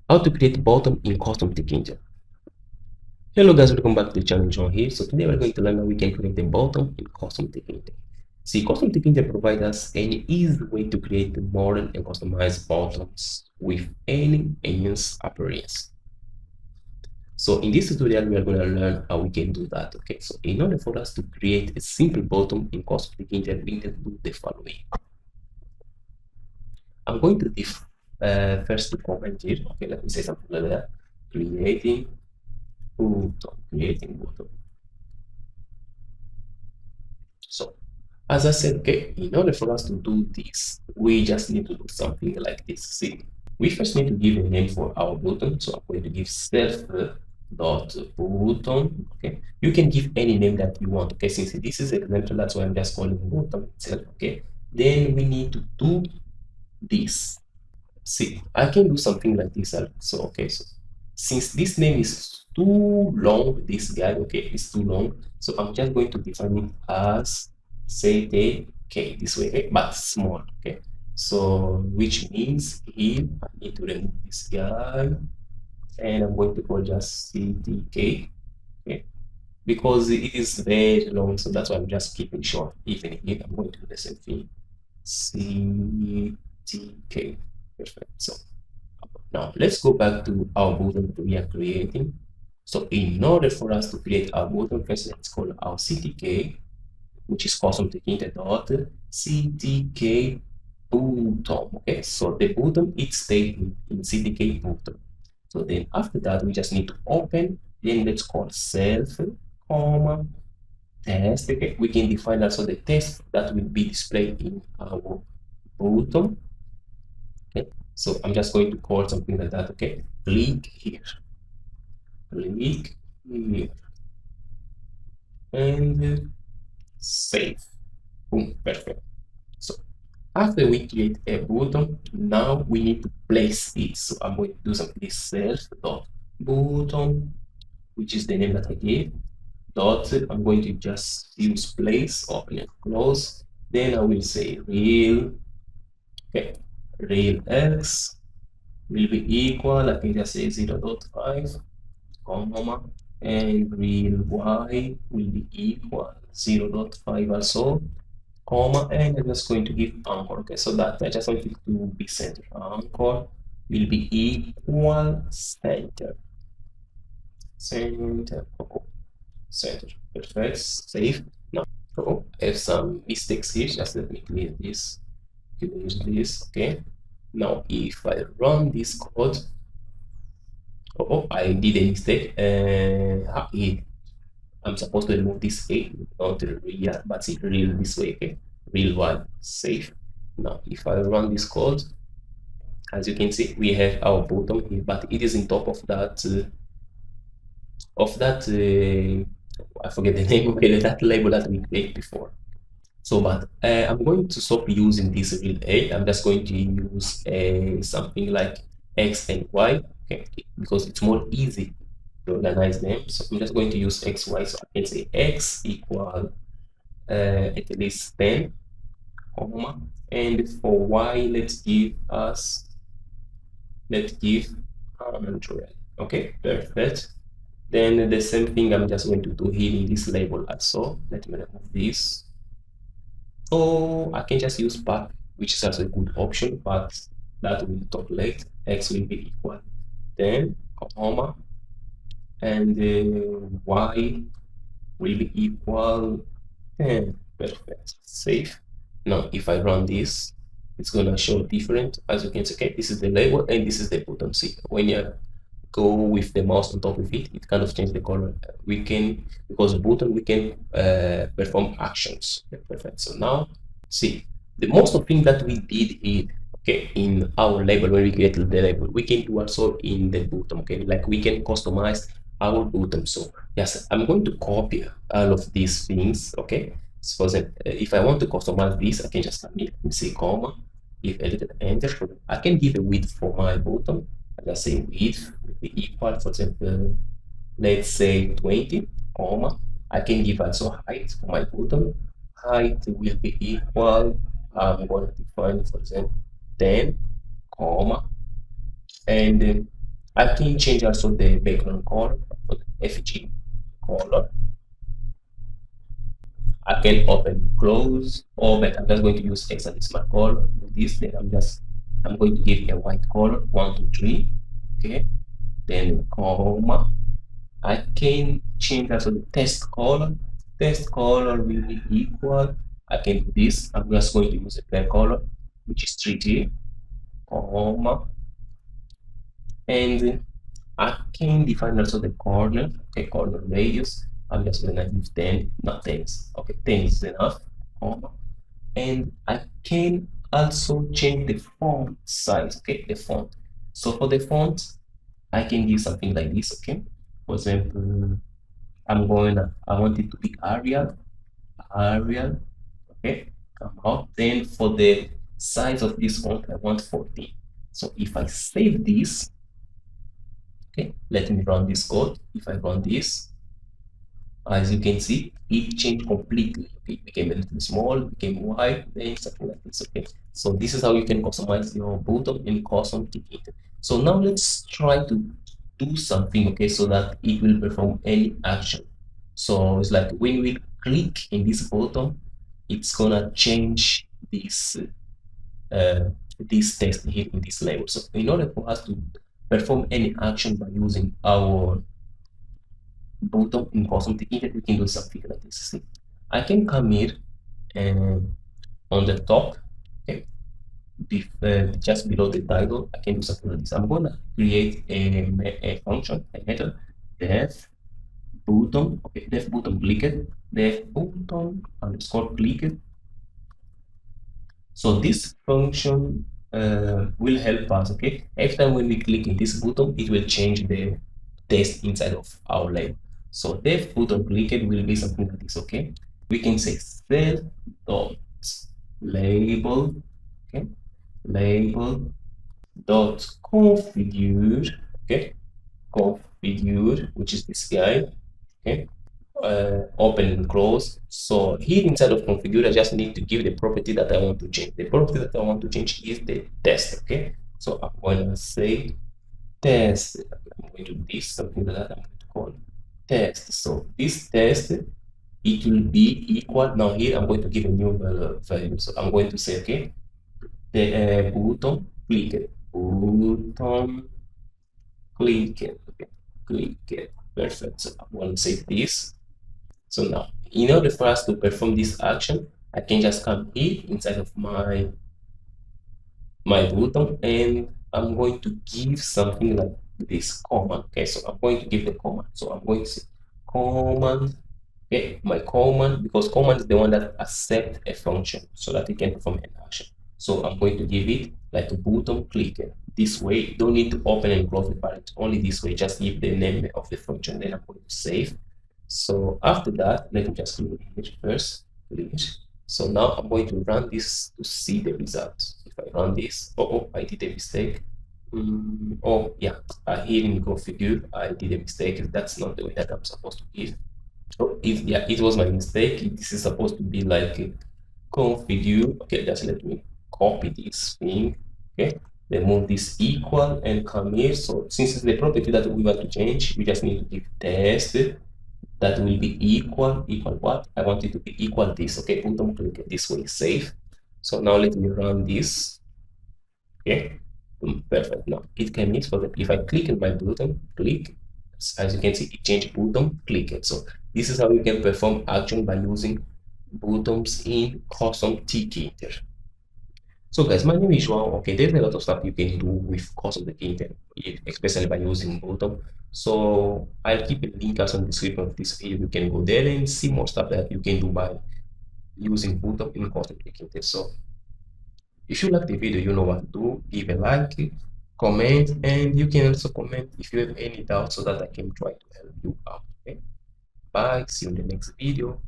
How to create button in CustomTkinter. Hello guys, welcome back to the channel. John here. So today we're going to learn how we can create a button in CustomTkinter. See, CustomTkinter provides us an easy way to create modern and customized buttons with any enhanced appearance. So in this tutorial, we are going to learn how we can do that. Okay, so in order for us to create a simple button in CustomTkinter, we need to do the following. I'm going to first to comment here. Okay, let me say something like that. Creating button. So as I said, okay, in order for us to do this, we just need to do something like this. See, we first need to give a name for our button. So I'm going to give self dot button. Okay, you can give any name that you want. Okay, since this is example, that's why I'm just calling button itself. Okay, then we need to do this. See, I can do something like this. So okay, so since this name is too long, this guy, okay, is too long, so I'm just going to define it as say k this way, okay, but small. Okay, so which means here I need to remove this guy and I'm going to call just ctk, okay, because it is very long, so that's why I'm just keeping short. Even here I'm going to do the same thing, ctk. Perfect. So now let's go back to our button that we are creating. So in order for us to create our button, first let's call our ctk, which is CustomTkinter dot ctk button. Okay, so the button it stays in ctk button. So then after that we just need to open, then let's call self comma test. Okay, we can define also the test that will be displayed in our button. Okay, so I'm just going to call something like that. Okay, click here, and save. Boom, perfect. So after we create a button, now we need to place it. So I'm going to do something this self dot button, which is the name that I gave. Dot, I'm going to just use place, open and close. Then I will say real, okay, real x will be equal, I can just say 0.5, comma, and real y will be equal 0.5 also, comma, and I'm just going to give anchor. Okay, so that I just want it to be center. Anchor will be equal center. Center. Oh, center. Perfect. Save. Now, I have some mistakes here. Just let me clear this. Clear this. Okay. Now, if I run this code, I did a mistake. I'm supposed to remove this a, not real, but it's real this way. Okay, real one, save. Now, if I run this code, as you can see, we have our button here, but it is on top of that. I forget the name. Okay, that label that we created before. So, but I'm going to stop using this real a. I'm just going to use something like x and y, okay, because it's more easy to organize them. So I'm just going to use xy. So I can say x equal at least 10, comma, and for y let's give 100. Okay, perfect. Then the same thing I'm just going to do here in this label also. Let me remove this. Oh, I can just use path, which is also a good option, but that will talk late. X will be equal 10, comma, and y will be equal 10. Perfect. Save. Now, if I run this, it's gonna show different. As you can see, okay, this is the label and this is the button. See, when you go with the mouse on top of it, it kind of change the color. We can, because the button, we can perform actions. Okay, perfect. So now, see, the most of thing that we did here, okay, in our label, when we created the label, we can do also in the button. Okay, like we can customize our button. So yes, I'm going to copy all of these things. Okay, so for example, if I want to customize this, I can just say comma, give a little enter. I can give a width for my button. I just say width will be equal, for example, let's say 20, comma. I can give also height for my button. Height will be equal, I'm going to define, for example, 10, comma, and I can change also the background color for the FG color. I can open, close, or but I'm just going to use hexadecimal color. Do this, then I'm going to give a white color, 1, 2, 3. Okay, then comma. I can change also the text color. Text color will be equal. I can do this. I'm just going to use a plain color, which is 3G, comma, and I can define also the corner, okay, corner radius. I'm just gonna use 10, not 10. Okay, 10 is enough, comma. And I can also change the font size, okay, the font. So for the font, I can give something like this, okay. For example, I want it to be Arial, okay, come out. Then for the size of this font, I want 14. So if I save this, okay, let me run this code. If I run this, as you can see, it changed completely. Okay, it became a little small, became wide, then something like this. Okay, so this is how you can customize your bottom in CustomTkinter. So now let's try to do something, okay, so that it will perform any action. So it's like when we click in this button, it's gonna change uh, this text here in this label. So in order for us to perform any action by using our bottom in CustomTkinter, we can do something like this. See, I can come here and on the top, okay, just below the title, I can do something like this. I'm gonna create a function, a method, def button, okay, def button clicked, def button underscore clicked. So this function will help us, okay? Every time when we click in this button, it will change the text inside of our label. So def button clicked will be something like this, okay? We can say self dot label, okay? Label dot configure, okay? Configure, which is this guy, okay? Open and close. So here inside of configure, I just need to give the property that I want to change. The property that I want to change is the test. Okay, so I'm going to say test. I'm going to do this, something like that. I'm going to call test. So this test, it will be equal. Now here I'm going to give a new value. So I'm going to say, okay, the button click, button click, okay, click. Perfect. So I'm going to say this. So now, in order for us to perform this action, I can just come here inside of my button, and I'm going to give something like this command. Okay, so I'm going to give the command. So I'm going to say command, okay, my command, because command is the one that accepts a function so that it can perform an action. So I'm going to give it like a button click this way. You don't need to open and close the parent, only this way. Just give the name of the function, then I'm going to save. So after that, let me just clear here first, clear. So now I'm going to run this to see the results. If I run this, oh, I did a mistake. Oh yeah, here in configure, I did a mistake. That's not the way that I'm supposed to give. Oh, yeah, it was my mistake. This is supposed to be like configure. Okay, just let me copy this thing. Okay, then move this equal and come here. So since it's the property that we want to change, we just need to give test. That will be equal what? I want it to be equal this. Okay, button click this way, save. So now let me run this. Okay, perfect. Now it can mix for the if I click on my button, click, as you can see, it changed button, click it. So this is how you can perform action by using buttons in CustomTkinter. So guys, my name is João. Okay, there's a lot of stuff you can do with CustomTkinter, especially by using button. So I'll keep a link also in the description of this video. You can go there and see more stuff that you can do by using button in CustomTkinter. So if you like the video, you know what to do. Give a like, comment, and you can also comment if you have any doubts so that I can try to help you out. Okay, bye. See you in the next video.